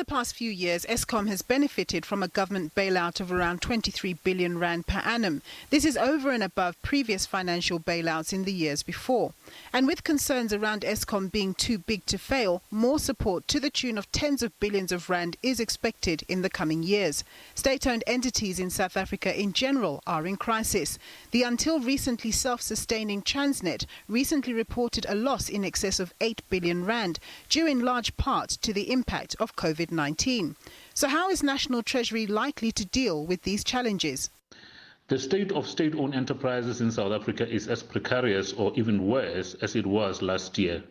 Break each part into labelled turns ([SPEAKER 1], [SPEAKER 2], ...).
[SPEAKER 1] the past few years, Eskom has benefited from a government bailout of around 23 billion rand per annum. This is over and above previous financial bailouts in the years before. And with concerns around Eskom being too big to fail, more support to the tune of tens of billions of rand is expected in the coming years. State-owned entities in South Africa in general are in crisis. The until recently self-sustaining Transnet recently reported a loss in excess of 8 billion rand, due in large part to the impact of COVID-19. So how is National Treasury likely to deal with these challenges?
[SPEAKER 2] The state of state-owned enterprises in South Africa is as precarious or even worse as it was last year.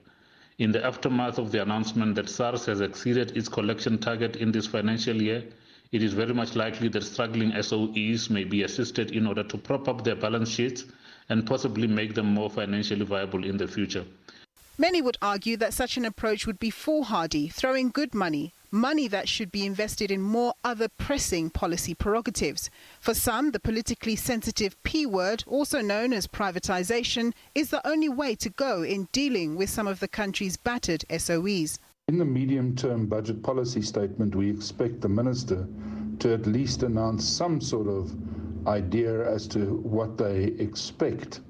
[SPEAKER 2] In the aftermath of the announcement that SARS has exceeded its collection target in this financial year, it is very much likely that struggling SOEs may be assisted in order to prop up their balance sheets and possibly make them more financially viable in the future.
[SPEAKER 1] Many would argue that such an approach would be foolhardy, throwing good money that should be invested in more other pressing policy prerogatives. For some, the politically sensitive P word, also known as privatisation, is the only way to go in dealing with some of the country's battered SOEs.
[SPEAKER 3] In the medium-term budget policy statement, we expect the Minister to at least announce some sort of idea as to what they expect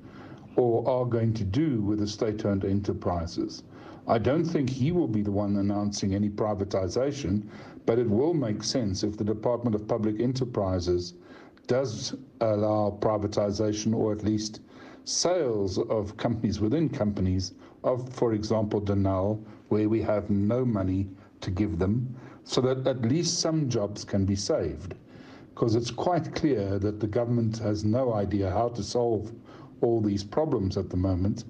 [SPEAKER 3] or are going to do with the state-owned enterprises. I don't think he will be the one announcing any privatization, but it will make sense if the Department of Public Enterprises does allow privatization or at least sales of companies within companies of, for example, Denel, where we have no money to give them, so that at least some jobs can be saved. Because it's quite clear that the government has no idea how to solve all these problems at the moment.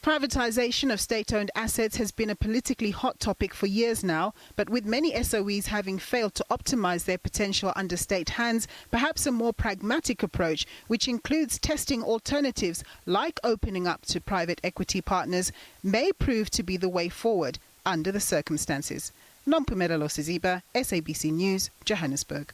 [SPEAKER 1] Privatisation of state-owned assets has been a politically hot topic for years now, but with many SOEs having failed to optimise their potential under state hands, perhaps a more pragmatic approach, which includes testing alternatives like opening up to private equity partners, may prove to be the way forward under the circumstances. Nompumelelo Siziba, SABC News, Johannesburg.